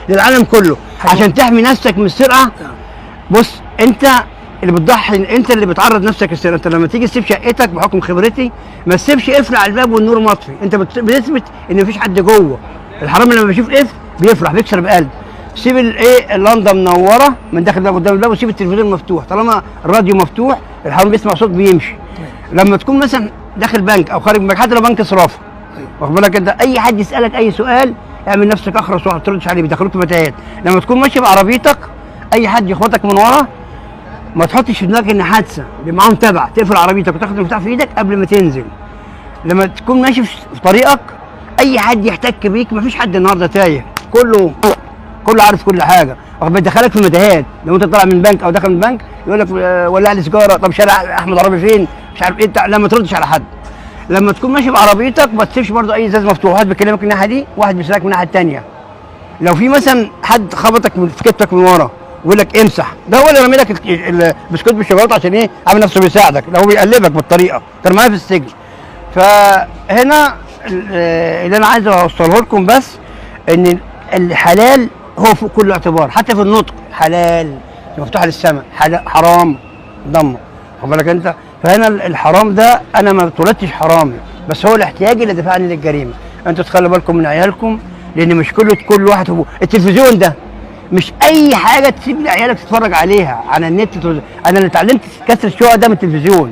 للعالم كله عشان تحمي نفسك من السرقه. بص، انت اللي بتضحي، انت اللي بتعرض نفسك للسرقه. انت لما تيجي تسيب شقتك بحكم خبرتي ما تسيبش قفل على الباب والنور مطفي، انت بتثبت ان مفيش حد جوه. الحرامي لما بيشوف قفل بيفرح بيكسر بقلب. سيب اللنده منوره من داخل الباب قدام الباب، وسيب التلفزيون مفتوح. طالما الراديو مفتوح الحرامي بيسمع صوت بيمشي. لما تكون مثلا داخل بنك او خارج بنك، حتى لو بنك صرافه، واخد بالك انت، اي حد يسالك اي سؤال اعمل نفسك اخرس وما تردش عليه، بيدخلوك في متاهات. لما تكون ماشي بعربيتك اي حد يخبطك من ورا ما تحطش في دماغك ان حادثه، معاهم تبع، تقفل عربيتك وتاخد المفتاح في ايدك قبل ما تنزل. لما تكون ماشي في طريقك اي حد يحتك بيك، مفيش حد النهارده تايه، كله عارف كل حاجه، بيدخلك في متاهات. لو انت طالع من بنك او داخل من بنك يقول لك ولع لي سيجاره، طب شارع احمد عربي فين، مش عارف ايه، لا ما تردش على حد. لما تكون ماشي بعربيتك ما تسيبش برضه اي ازاز مفتوح، واحد بيكلمك من الناحيه دي واحد بيسالك من الناحيه الثانيه. لو في مثلا حد خبطك في كتفك من ورا ويقول لك امسح، ده هو اللي رامي لك البسكوت بالشوكولاته عشان ايه؟ عامل نفسه بيساعدك، لو هو بيقلبك بالطريقه كان معايا في السجن. فهنا اللي انا عايز اوصله لكم بس ان الحلال هو فوق كل اعتبار، حتى في النطق حلال مفتوحه للسماء، حرام ضمه، خد بالك انت. فهنا الحرام ده انا ما اتولدتش حرامي، بس هو الاحتياج اللي دفعني للجريمه. انتوا تخلوا بالكم من عيالكم، لان مش كل واحد هو التلفزيون ده مش اي حاجه تسيب لعيالك تتفرج عليها على النت. انا اللي اتعلمت كسر الشقق ده من التلفزيون.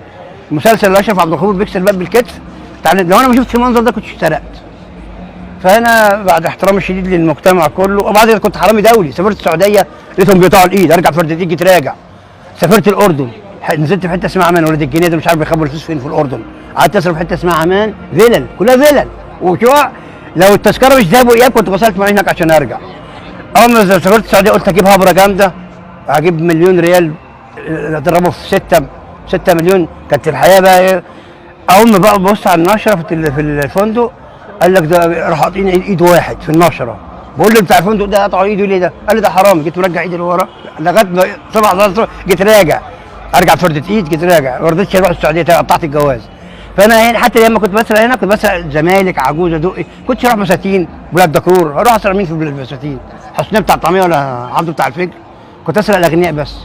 مسلسل اشرف عبد الغفور بيكسر الباب بالكتف، لو انا ما شفتش المنظر ده كنت اشترقت. فانا بعد احترامي الشديد للمجتمع كله، وبعد كده كنت حرامي دولي، سافرت السعوديه لقيتهم بيقطعوا الايد، ارجع فرد الايد جيت راجع. سافرت الاردن، نزلت في حته اسمها عمان، ولاد الجنيه ده مش عارف بيخبوا الفلوس فين في الاردن. قعدت اصرف في حته اسمها عمان، فيلل كلها فيلل، لو التذكره مش ذهب واياب كنت وصلت معايا هناك عشان ارجع. اول ما سافرت السعوديه قلت اجيب هبره جامده، هجيب مليون ريال اضربه في 6 مليون. كانت الحياه بقى ايه؟ اول ما بقى ببص على النشره في الفندق قال لك ده راح قاطعين ايد واحد في النشره. بقول له بتاع الفندق ده قطعوا ايده ليه ده؟ قال لي ده حرام. جيت مرجع ايدي لورا لغايه 7 جيت راجع، ارجع فردة ايد جيت راجع، ما رضيتش اروح السعوديه قطعت الجواز. فانا هنا حتى لما كنت بسرق هنا كنت بسرق زمالك، عجوزه، دقي، كنتش اروح مساتين بلاد دكرور، اروح اسرق مين في المساتين؟ حسنيه بتاع الطعميه ولا عبده بتاع الفجر؟ كنت اسرق الاغنياء بس.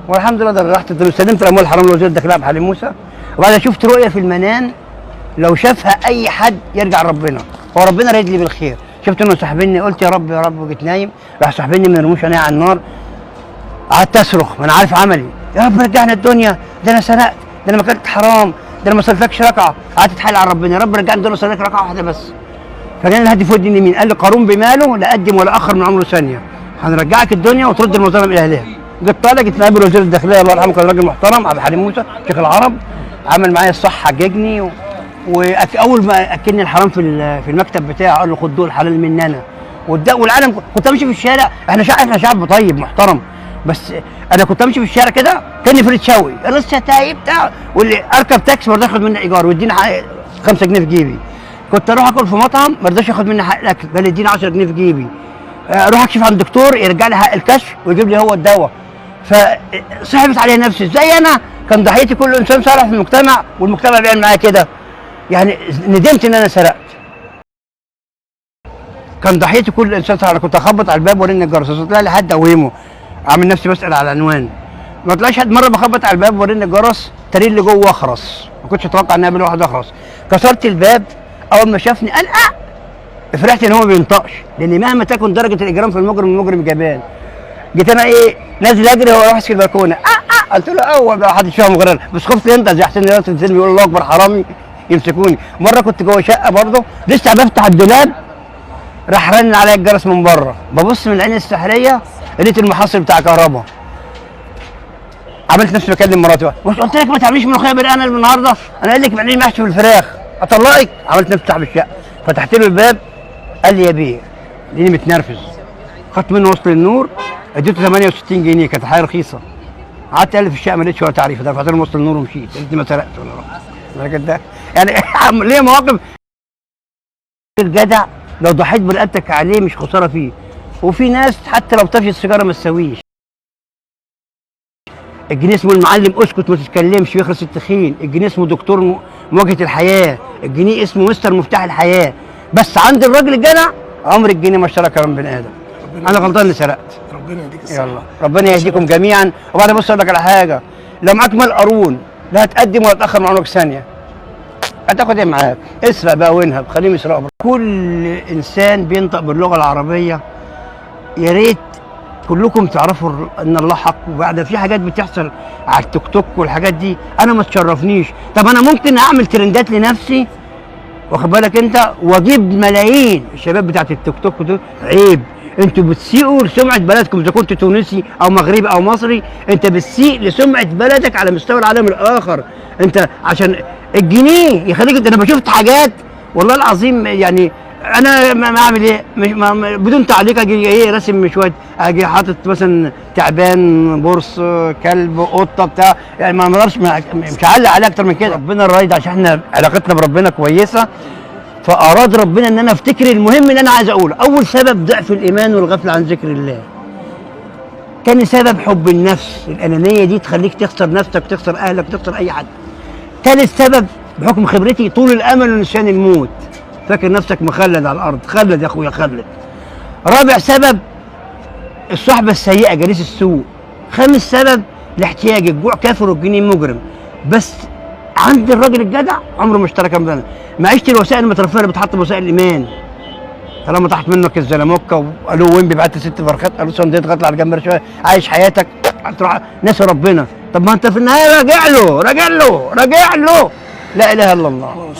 والحمد لله ده رحت استلمت الاموال الحرام لوزير الداخليه عبد الحليم موسى. وبعدين شفت رؤيه في المنام لو شافها اي حد يرجع ربنا، هو ربنا رايد لي بالخير. شفت انه سحبني، قلت يا رب يا رب، وجيت نايم راح سحبني من رموش عينيا على النار. قعدت اصرخ، ما انا عارف عملي، يا رب رجعنا الدنيا، ده انا سرقت، ده انا ما اكلت حرام، ده انا ما صليتلكش ركعه. قعدت اتحايل على ربنا، يا رب رجعني الدنيا صليت لك ركعه واحده بس. فجاني الهدي في ودني اليمين قال لي قارون بماله لا قدم ولا اخر من عمره ثانيه، هنرجعك الدنيا وترد المظالم الى اهلها. جيت طالع، جيت مقابل وزير الداخليه الله يرحمه، كان راجل محترم، عبد الحليم موسى شيخ العرب، عمل معايا الصح، حججني واول ما اكلني الحرام في المكتب بتاعه قال له خد دول حلال مننا. والعالم كنت امشي في الشارع، احنا شعب طيب محترم، بس انا كنت امشي في الشارع كده كاني فريد شوقي، لسه تايب بتاع، واللي اركب تاكسي ما رضاش ياخد مني ايجار ويديني 5 جنيه في جيبي. كنت اروح اكل في مطعم ما رضاش ياخد مني حق الاكل، بل يديني 10 جنيه في جيبي. اروح اكشف عند الدكتور يرجع لي حق الكشف ويجيب لي هو الدواء. فصعبت عليا نفسي، ازاي انا كان ضحيتي كل انسان صالح في المجتمع والمجتمع بيعمل معايا كده؟ يعني ندمت ان انا سرقت. كان ضحيتي كل انسان صالح. انا كنت اخبط على الباب وارن الجرس، طلع لي حد اوهمه، عامل نفسي بسال على العنوان، ما طلعش حد. مره بخبط على الباب وارن الجرس تري اللي جوه اخرس، ما كنتش اتوقع ان اقابل واحد اخرس. كسرت الباب، اول ما شافني قال فرحت ان هو ما بينطقش، لان مهما تكن درجه الاجرام في المجرم جبان. جيت انا نازل اجري هو ماسك البلكونه قلت له اول بقى حد فيهم غير، بس خفت انت زي حسين الناس تنزل بيقول الله اكبر حرامي يمسكوني. مره كنت جوه شقه برضه لسه بفتح الدولاب راح رن عليا الجرس من بره، ببص من العين السحريه لقيت المحصل بتاع كهرباء. عملت نفسي بكلم مراتي، مش قلت لك ما تعمليش ملوخيه بالقلم النهارده؟ انا قال لك بعملي محشي بالفراخ اطلقك. عملت نفسي صاحب الشقه، فتحت له الباب قال لي يا بيه، لاني متنرفز، خدت منه وصل النور اديته 68 جنيه، كانت حاجه رخيصه. قعدت الف في الشقه ما لقيتش ولا تعريف، دفعت له وصل النور ومشيت، قلت ما سرقت ولا رحت. كده يعني ليه مواقف. الجدع لو ضحيت برقبتك عليه مش خساره فيه. وفي ناس حتى لو طفشت السيجاره ما تسويش. الجنيه اسمه المعلم اسكت ما تتكلمش بيخلص التخين، الجنيه اسمه دكتور مواجهه الحياه، الجنيه اسمه مستر مفتاح الحياه. بس عند الراجل الجدع عمر الجنيه ما اشترى كلام بني ادم. انا غلطان اني سرقت. ربنا يديك الصحه. يلا ربنا يهديكم جميعا. وبعدين بص اقول لك على حاجه، لو معاك مال قارون لا هتقدم ولا تاخر مع عمرك ثانيه. هتاخد ايه معاك؟ اسرق بقى وانهب، خليهم يسرقوا. كل انسان بينطق باللغه العربيه يا ريت كلكم تعرفوا ان الله حق. وبعد في حاجات بتحصل على التيك توك والحاجات دي انا ما تشرفنيش. طب انا ممكن اعمل ترندات لنفسي واخد بالك انت واجيب ملايين. الشباب بتاعت التيك توك دول عيب، انتوا بتسيئوا لسمعه بلدكم. اذا كنت تونسي او مغربي او مصري انت بتسيء لسمعه بلدك على مستوى العالم الاخر. انت عشان الجنيه يخليك. انا بشوفت حاجات والله العظيم يعني انا ما اعمل ايه بدون تعليق. اجي ايه راسم شويه، اجي حاطط مثلا تعبان، برص، كلب، قطه بتاع، يعني ما اقدرش مش هعلق عليه اكتر من كده. ربنا الرايد عشان احنا علاقتنا بربنا كويسه، فاراد ربنا ان انا افتكر المهم اللي انا عايز اقوله. اول سبب ضعف الايمان والغفله عن ذكر الله. تاني سبب حب النفس، الانانيه دي تخليك تخسر نفسك وتخسر اهلك وتخسر اي حد. تالت سبب بحكم خبرتي طول الامل ونسيان الموت. فاكر نفسك مخلد على الارض، خلد يا اخويا خلد. رابع سبب الصحبه السيئه، جليس السوء. خامس سبب الاحتياج، الجوع كافر والجنيه مجرم. بس عند الراجل الجدع عمره ما اشترى كام سنه. معيشه الوسائل المترفيه اللي بتحط بوسائل الايمان. طالما تحت منك الزلموكه وقالوا وين بعت 6 فرخات، قالوا صنديق غطل على جنب شويه، عايش حياتك تروح ناسي ربنا. طب ما انت في النهايه راجع له. لا اله الا الله.